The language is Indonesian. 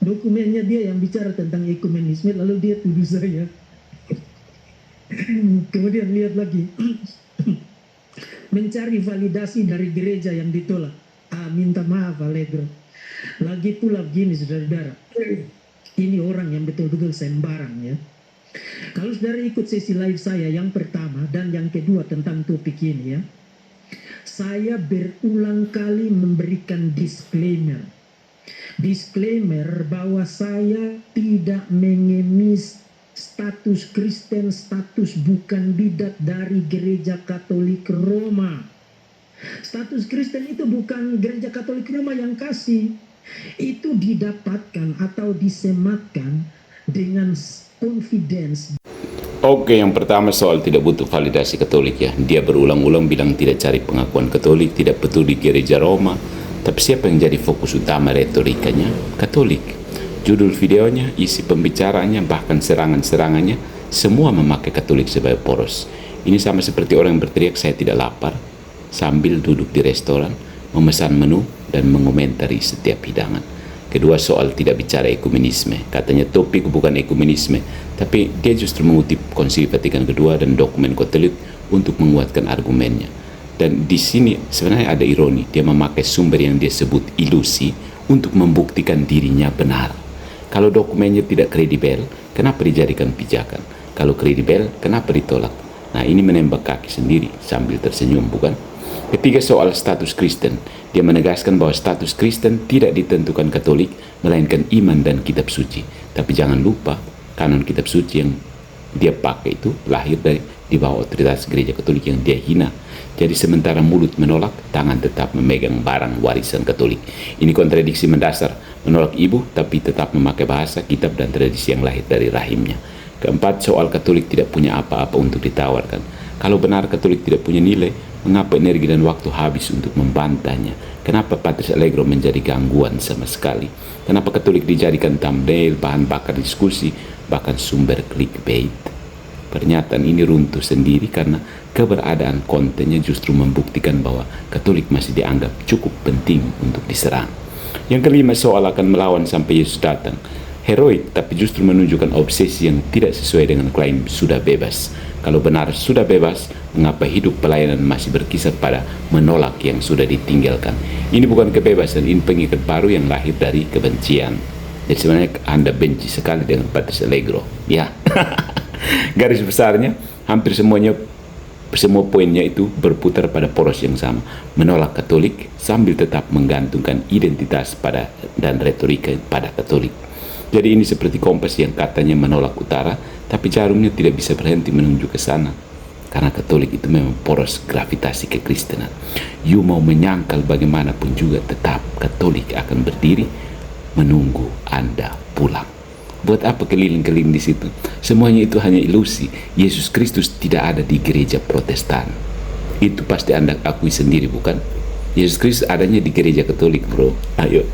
Dokumennya dia yang bicara tentang ekumenisme, lalu dia tuduh saya. Kemudian lihat lagi, mencari validasi dari gereja yang ditolak. Minta maaf Allegro. Lagi pula begini saudara-saudara, ini orang yang betul-betul sembarang ya. Kalau saudara ikut sesi live saya yang pertama dan yang kedua tentang topik ini ya, saya berulang kali memberikan disclaimer bahwa saya tidak mengemis status Kristen, status bukan bidat dari Gereja Katolik Roma. Status Kristen itu bukan Gereja Katolik Roma yang kasih, itu didapatkan atau disematkan dengan confidence. Oke, yang pertama soal tidak butuh validasi Katolik ya. Dia berulang-ulang bilang tidak cari pengakuan Katolik, tidak peduli Gereja Roma. Tapi siapa yang jadi fokus utama retorikanya? Katolik. Judul videonya, isi pembicaranya, bahkan serangan-serangannya, semua memakai Katolik sebagai poros. Ini sama seperti orang yang berteriak saya tidak lapar, sambil duduk di restoran, memesan menu, dan mengomentari setiap hidangan. Kedua, soal tidak bicara ekumenisme. Katanya topik bukan ekumenisme, tapi dia justru mengutip Konsili Vatikan II dan dokumen Katolik untuk menguatkan argumennya. Dan di sini sebenarnya ada ironi, dia memakai sumber yang dia sebut ilusi untuk membuktikan dirinya benar. Kalau dokumennya tidak kredibel, kenapa dijadikan pijakan? Kalau kredibel, kenapa ditolak? Nah, ini menembak kaki sendiri sambil tersenyum, bukan? Ketiga, soal status Kristen. Dia menegaskan bahwa status Kristen tidak ditentukan Katolik, melainkan iman dan kitab suci. Tapi jangan lupa, kanon kitab suci yang dia pakai itu lahir dari di bawah otoritas Gereja Katolik yang dia hina. Jadi sementara mulut menolak, tangan tetap memegang barang warisan Katolik. Ini kontradiksi mendasar, menolak ibu tapi tetap memakai bahasa, kitab dan tradisi yang lahir dari rahimnya. Keempat, soal Katolik tidak punya apa-apa untuk ditawarkan. Kalau benar Katolik tidak punya nilai, mengapa energi dan waktu habis untuk membantahnya? Kenapa Patrice Allegro menjadi gangguan sama sekali? Kenapa Katolik dijadikan thumbnail, bahan bakar diskusi, bahkan sumber clickbait? Pernyataan ini runtuh sendiri karena keberadaan kontennya justru membuktikan bahwa Katolik masih dianggap cukup penting untuk diserang. Yang kelima, soal akan melawan sampai Yesus datang. Heroik, tapi justru menunjukkan obsesi yang tidak sesuai dengan klaim sudah bebas. Kalau benar sudah bebas, mengapa hidup pelayanan masih berkisar pada menolak yang sudah ditinggalkan? Ini bukan kebebasan, ini pengikat baru yang lahir dari kebencian. Jadi sebenarnya Anda benci sekali dengan Patrice Allegro, ya. Garis besarnya, hampir semua poinnya itu berputar pada poros yang sama, menolak Katolik sambil tetap menggantungkan identitas pada dan retorika pada Katolik. Jadi ini seperti kompas yang katanya menolak utara, tapi jarumnya tidak bisa berhenti menuju ke sana. Karena Katolik itu memang poros gravitasi kekristenan. You mau menyangkal bagaimanapun juga, tetap Katolik akan berdiri menunggu Anda pulang. Buat apa keliling-keliling di situ? Semuanya itu hanya ilusi. Yesus Kristus tidak ada di gereja Protestan. Itu pasti Anda akui sendiri, bukan? Yesus Kristus adanya di gereja Katolik, bro. Ayo.